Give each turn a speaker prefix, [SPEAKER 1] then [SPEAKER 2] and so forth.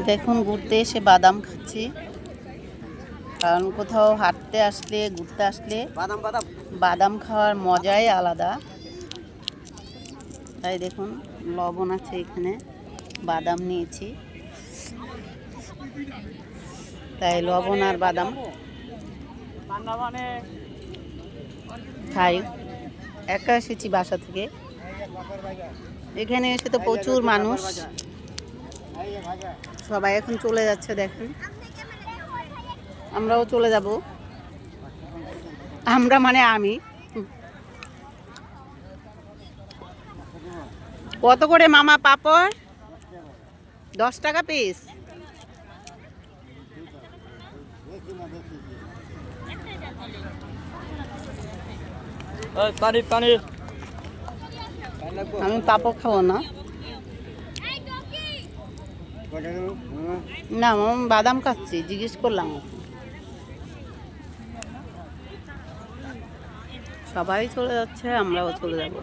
[SPEAKER 1] দেখুন ঘুরতে এসে বাদাম খাচ্ছি, কারণ কোথাও হাঁটতে আসলে ঘুরতে আসলে বাদাম খাওয়ার মজাই আলাদা। তাই দেখুন লবণ আছে, এখানে বাদাম নিয়েছি, তাই লবণ আর বাদাম খাই। একা এসেছি বাসা থেকে, এখানে এসে তো প্রচুর মানুষ, সবাই এখন চলে যাচ্ছে। দেখেন আমরাও চলে যাব, আমরা মানে আমি। কত করে মামা পাপড়? 10 টাকা পিস। আমি পাপড় খাবো না, না মামা বাদাম খাচ্ছি, জিজ্ঞেস করলাম। সবাই চলে যাচ্ছে, আমরাও চলে যাব।